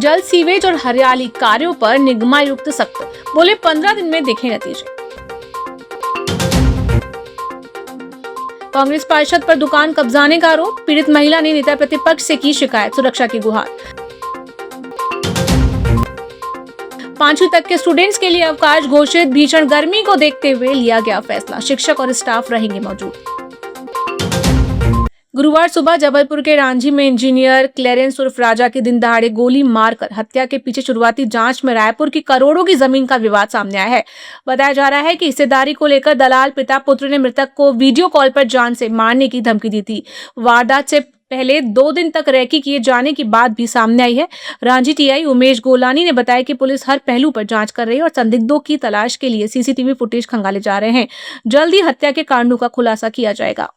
जल, सीवेज और हरियाली कार्यों पर निगमायुक्त सख्त, बोले 15 दिन में देखें नतीजे। कांग्रेस पार्षद पर दुकान कब्जाने का आरोप, पीड़ित महिला ने नेता प्रतिपक्ष से की शिकायत, सुरक्षा की गुहार। 5वीं तक के स्टूडेंट्स के लिए अवकाश घोषित, भीषण गर्मी को देखते हुए लिया गया फैसला, शिक्षक और स्टाफ रहेंगे मौजूद। गुरुवार सुबह जबलपुर के रांझी में इंजीनियर क्लेरेंस उर्फ राजा की दिन दहाड़े गोली मारकर हत्या के पीछे शुरुआती जांच में रायपुर की करोड़ों की जमीन का विवाद सामने आया है। बताया जा रहा है कि हिस्सेदारी को लेकर दलाल पिता पुत्र ने मृतक को वीडियो कॉल पर जान से मारने की धमकी दी थी। वारदात से पहले 2 दिन तक रेकी किए जाने की बात भी सामने आई है। रांझी टीआई उमेश गोलानी ने बताया कि पुलिस हर पहलू पर जांच कर रही है और संदिग्धों की तलाश के लिए सीसीटीवी फुटेज खंगाले जा रहे हैं। जल्द ही हत्या के कारणों का खुलासा किया जाएगा।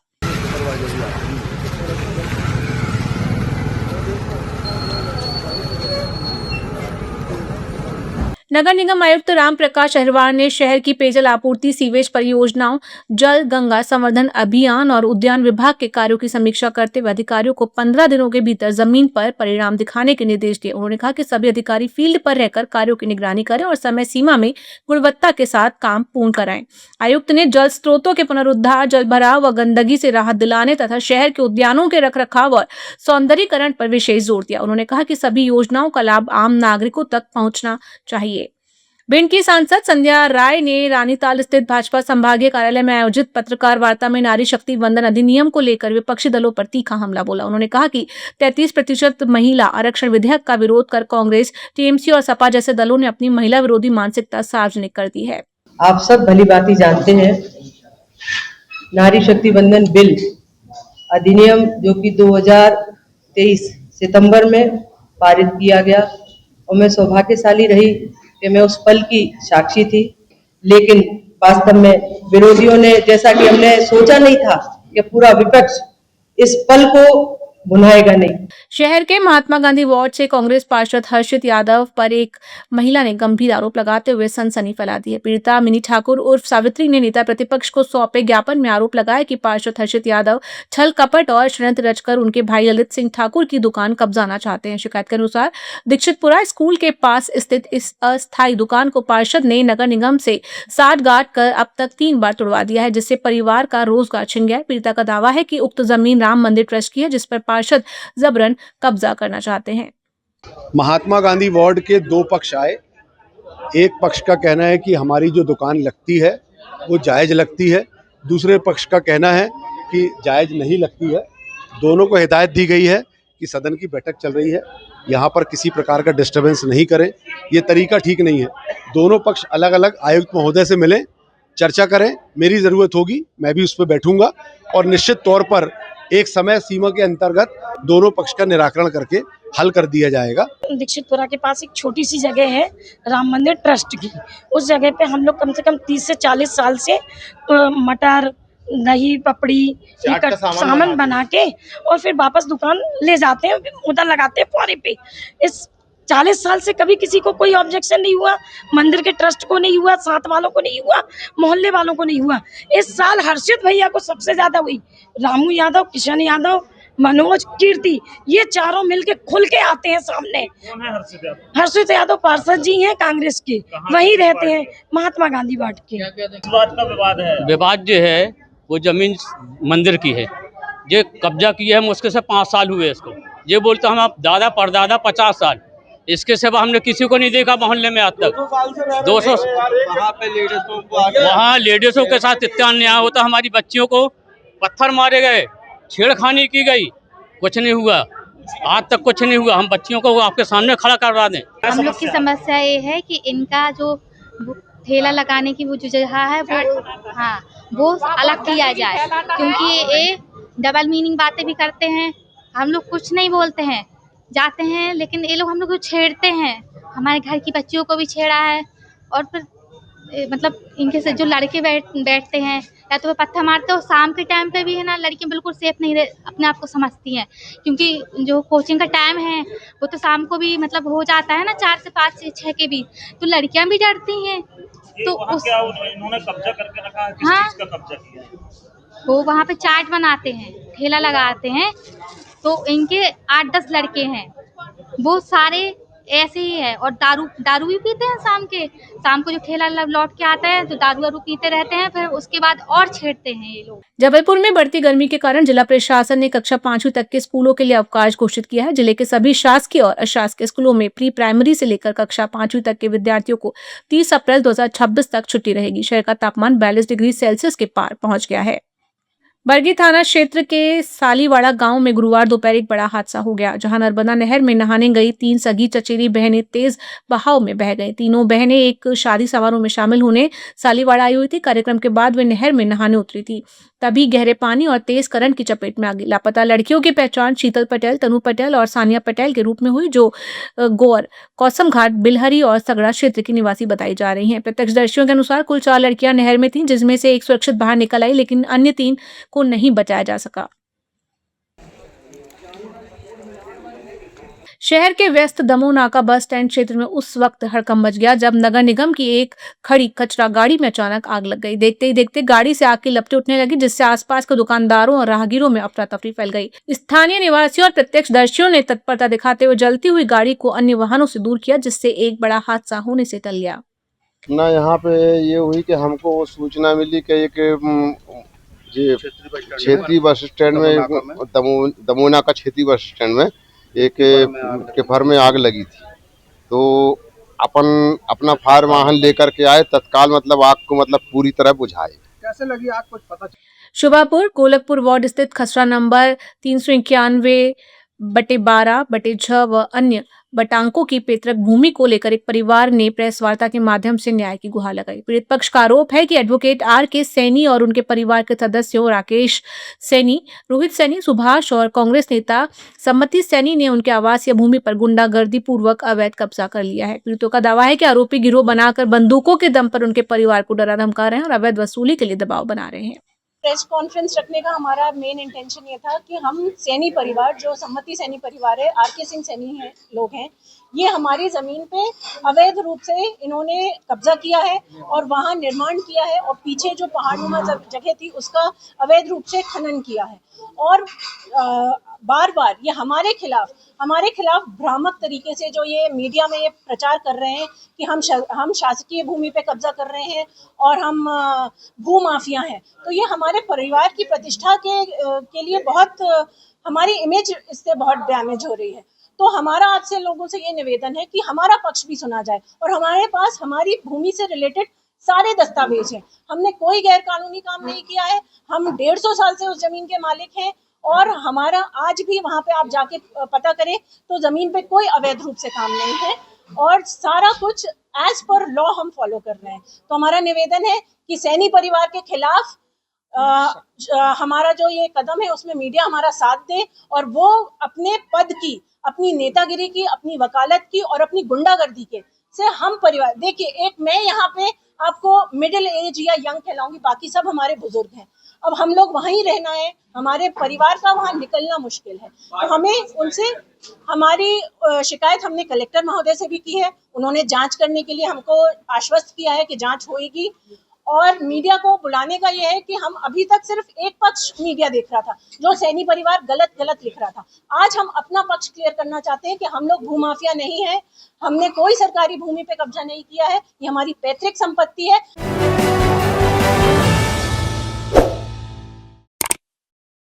नगर निगम आयुक्त राम प्रकाश अहिरवार ने शहर की पेयजल आपूर्ति, सीवेज परियोजनाओं, जल गंगा संवर्धन अभियान और उद्यान विभाग के कार्यों की समीक्षा करते हुए अधिकारियों को 15 दिनों के भीतर जमीन पर परिणाम दिखाने के निर्देश दिए। उन्होंने कहा कि सभी अधिकारी फील्ड पर रहकर कार्यों की निगरानी करें और समय सीमा में गुणवत्ता के साथ काम पूर्ण कराएं। आयुक्त ने जल स्रोतों के पुनरुद्धार, जल भराव व गंदगी से राहत दिलाने तथा शहर के उद्यानों के रखरखाव और सौंदर्यीकरण पर विशेष जोर दिया। उन्होंने कहा कि सभी योजनाओं का लाभ आम नागरिकों तक पहुंचना चाहिए। भिंड की सांसद संध्या राय ने रानीताल स्थित भाजपा संभागीय कार्यालय में आयोजित पत्रकार वार्ता में नारी शक्ति वंदन अधिनियम को लेकर विपक्षी दलों पर तीखा हमला बोला। उन्होंने कहा कि 33% महिला आरक्षण विधेयक का विरोध कर कांग्रेस, टीएमसी और सपा जैसे दलों ने अपनी महिला विरोधी मानसिकता सार्वजनिक कर दी है। आप सब भली भांति जानते हैं, नारी शक्ति वंदन बिल अधिनियम जो कि 2023 सितंबर में पारित किया गया और मैं सौभाग्यशाली रही कि मैं उस पल की साक्षी थी। लेकिन वास्तव में विरोधियों ने, जैसा कि हमने सोचा नहीं था कि पूरा विपक्ष इस पल को भुलाएगा नहीं। शहर के महात्मा गांधी वार्ड से कांग्रेस पार्षद हर्षित यादव पर एक महिला ने गंभीर आरोप लगाते हुए सनसनी फैला दी है। पीड़िता मिनी ठाकुर उर्फ सावित्री ने नेता प्रतिपक्ष को सौंपे ज्ञापन में आरोप लगाया कि पार्षद हर्षित यादव छल कपट और षड्यंत्र रचकर उनके भाई ललित सिंह ठाकुर की दुकान कब्जाना चाहते हैं। शिकायत के अनुसार दीक्षितपुरा स्कूल के पास स्थित इस अस्थायी दुकान को पार्षद ने नगर निगम से साठगांठ कर अब तक 3 बार तोड़वा दिया है, जिससे परिवार का रोजगार छिन गया है। पीड़िता का दावा है कि उक्त जमीन राम मंदिर ट्रस्ट की है, जिस पर पार्षद जबरन कब्जा करना चाहते हैं। महात्मा गांधी वार्ड के 2 पक्ष आए। एक पक्ष का कहना है कि हमारी जो दुकान लगती है वो जायज लगती है, दूसरे पक्ष का कहना है कि जायज नहीं लगती है। दोनों को हिदायत दी गई है कि सदन की बैठक चल रही है, यहाँ पर किसी प्रकार का डिस्टर्बेंस नहीं करें। ये तरीका ठीक नहीं है। दोनों पक्ष अलग अलग आयुक्त महोदय से मिलें, चर्चा करें। मेरी ज़रूरत होगी मैं भी उस पर बैठूंगा और निश्चित तौर पर एक समय सीमा के अंतर्गत दोनों पक्ष का निराकरण करके हल कर दिया जाएगा। दीक्षितपुरा के पास एक छोटी सी जगह है राम मंदिर ट्रस्ट की। उस जगह पे हम लोग कम से कम 30 से 40 साल से मटर, दही, पपड़ी, सामान बना के और फिर वापस दुकान ले जाते हैं, मुद्दा लगाते हैं फौरे पे। इस 40 साल से कभी किसी को कोई ऑब्जेक्शन नहीं हुआ, मंदिर के ट्रस्ट को नहीं हुआ, साथ वालों को नहीं हुआ, मोहल्ले वालों को नहीं हुआ। इस साल हर्षित भैया को सबसे ज्यादा हुई। रामू यादव, किशन यादव, मनोज, कीर्ति, ये चारों मिलके खुल के आते हैं सामने। हर्षित यादव पार्षद जी हैं कांग्रेस के, वहीं रहते हैं महात्मा गांधी वार्ड के। बात का विवाद है? विवाद जो है वो जमीन मंदिर की है, ये कब्जा किया है। मुश्किल से 5 साल हुए इसको। ये बोलते हम आप दादा परदादा 50 साल, इसके सिवा हमने किसी को नहीं देखा मोहल्ले में आज तक। 200 वहाँ लेडीजों के साथ इतना अन्याय होता। हमारी बच्चियों को पत्थर मारे गए, छेड़खानी की गई, कुछ नहीं हुआ, आज तक कुछ नहीं हुआ। हम बच्चियों को आपके सामने खड़ा करवा दें। हम लोग की समस्या ये है कि इनका जो ठेला लगाने की वो जो जगह है वो अलग किया जाए, क्योंकि ये डबल मीनिंग बातें भी करते हैं। हम लोग कुछ नहीं बोलते हैं, जाते हैं, लेकिन ये लोग हम लोग को छेड़ते हैं। हमारे घर की बच्चियों को भी छेड़ा है और फिर मतलब इनके से जो लड़के बैठते हैं या तो वो पत्थर मारते हो। शाम के टाइम पे भी है ना, लड़कियां बिल्कुल सेफ नहीं अपने आप को समझती हैं, क्योंकि जो कोचिंग का टाइम है वो तो शाम को भी मतलब हो जाता है ना, 4 से 5 से 6 के बीच, तो लड़कियां भी डरती हैं। तो इन्होंने कब्जा करके रखा है? किस चीज का कब्जा किया है? वो वहाँ पे चाट बनाते हैं, ठेला लगाते हैं, तो इनके 8-10 लड़के हैं, वो सारे ऐसे ही है। और दारू भी पीते हैं शाम को जो ठेला लौट के आता है तो दारू वारू पीते रहते हैं, फिर उसके बाद और छेड़ते हैं ये लोग। जबलपुर में बढ़ती गर्मी के कारण जिला प्रशासन ने कक्षा 5वीं तक के स्कूलों के लिए अवकाश घोषित किया है। जिले के सभी शासकीय और अशासकीय स्कूलों में प्री प्राइमरी से लेकर कक्षा 5वीं तक के विद्यार्थियों को 30 अप्रैल 2026 तक छुट्टी रहेगी। शहर का तापमान 42 डिग्री सेल्सियस के पार पहुंच गया है। बरगी थाना क्षेत्र के सालीवाड़ा गांव में गुरुवार दोपहर एक बड़ा हादसा हो गया, जहां नर्मदा नहर में नहाने गई 3 सगी चचेरी बहनें तेज बहाव में बह गईं। तीनों बहनें एक शादी समारोह में शामिल होने सालीवाड़ा आई हुई थी। कार्यक्रम के बाद वे नहर में नहाने उतरी थी, तभी गहरे पानी और तेज करंट की चपेट में आ गई। लापता लड़कियों की पहचान शीतल पटेल, तनु पटेल और सानिया पटेल के रूप में हुई, जो गोर, कौसम घाट, बिलहरी और सगड़ा क्षेत्र की निवासी बताई जा रही हैं। प्रत्यक्षदर्शियों के अनुसार कुल 4 लड़कियां नहर में थीं, जिसमें से एक सुरक्षित बाहर निकल आई, लेकिन अन्य 3 को नहीं बचाया जा सका। शहर के व्यस्त दमोह नाका बस स्टैंड क्षेत्र में उस वक्त हड़कंप मच गया जब नगर निगम की एक खड़ी कचरा गाड़ी में अचानक आग लग गई। देखते ही देखते गाड़ी से आग की लपटें उठने लगी, जिससे आसपास के दुकानदारों और राहगीरों में अफरा तफरी फैल गई। स्थानीय निवासियों और प्रत्यक्षदर्शियों ने तत्परता दिखाते हुए जलती हुई गाड़ी को अन्य वाहनों से दूर किया, जिससे एक बड़ा हादसा होने से टल गया। ना यहाँ पे ये हुई कि हमको वो सूचना मिली कि एक क्षेत्रीय बस स्टैंड में दमोना का क्षेत्रीय बस स्टैंड में एक के फर में आग लगी थी। तो अपना फायर वाहन लेकर के आए, तत्काल मतलब आग को मतलब पूरी तरह बुझाए। कैसे लगी आग, कुछ पता? शुभापुर गोलकपुर वार्ड स्थित खसरा नंबर 391/12/6 व अन्य बटांकों की पैतृक भूमि को लेकर एक परिवार ने प्रेस वार्ता के माध्यम से न्याय की गुहार लगाई। पीड़ित पक्ष का आरोप है कि एडवोकेट R.K. सैनी और उनके परिवार के सदस्यों राकेश सैनी, रोहित सैनी, सुभाष और कांग्रेस नेता सम्मति सैनी ने उनके आवास या भूमि पर गुंडागर्दी पूर्वक अवैध कब्जा कर लिया है। पीड़ितों का दावा है कि आरोपी गिरोह बनाकर बंदूकों के दम पर उनके परिवार को डरा धमका रहे हैं और अवैध वसूली के लिए दबाव बना रहे हैं। प्रेस कॉन्फ्रेंस रखने का हमारा मेन इंटेंशन ये था कि हम सैनी परिवार, जो सम्मति सैनी परिवार है, R.K. सिंह सैनी है लोग हैं, ये हमारी ज़मीन पे अवैध रूप से इन्होंने कब्जा किया है और वहाँ निर्माण किया है और पीछे जो पहाड़नुमा जगह थी उसका अवैध रूप से खनन किया है। और बार बार ये हमारे खिलाफ भ्रामक तरीके से जो ये मीडिया में ये प्रचार कर रहे हैं कि हम शासकीय भूमि पे कब्जा कर रहे हैं और हम भू माफिया हैं, तो ये हमारे परिवार की प्रतिष्ठा के लिए बहुत, हमारी इमेज इससे बहुत डैमेज हो रही है। तो हमारा आपसे लोगों से ये निवेदन है कि हमारा पक्ष भी सुना जाए और हमारे पास हमारी भूमि से रिलेटेड सारे दस्तावेज हैं। हमने कोई गैर कानूनी काम नहीं किया है, हम 150 साल से उस जमीन के मालिक हैं और हमारा आज भी वहाँ पे आप जाके पता करें तो जमीन पे कोई अवैध रूप से काम नहीं है और सारा कुछ एज पर लॉ हम फॉलो कर रहे हैं। तो हमारा निवेदन है कि सैनी परिवार के खिलाफ हमारा जो ये कदम है उसमें मीडिया हमारा साथ दे और वो अपने पद की, अपनी नेतागिरी की, अपनी वकालत की और अपनी गुंडागर्दी के से हम परिवार, देखिए एक मैं यहाँ पे आपको मिडिल एज या यंग कहलाऊंगी, बाकी सब हमारे बुजुर्ग हैं। अब हम लोग वहीं रहना है, हमारे परिवार का वहाँ निकलना मुश्किल है। तो हमें उनसे, हमारी शिकायत हमने कलेक्टर महोदय से भी की है, उन्होंने जांच करने के लिए हमको आश्वस्त किया है कि जांच होगी। और मीडिया को बुलाने का ये है कि हम अभी तक सिर्फ एक पक्ष मीडिया देख रहा था, जो सैनी परिवार गलत लिख रहा था। आज हम अपना पक्ष क्लियर करना चाहते हैं कि हम लोग भूमाफिया नहीं है, हमने कोई सरकारी भूमि पे कब्जा नहीं किया है, ये हमारी पैतृक संपत्ति है।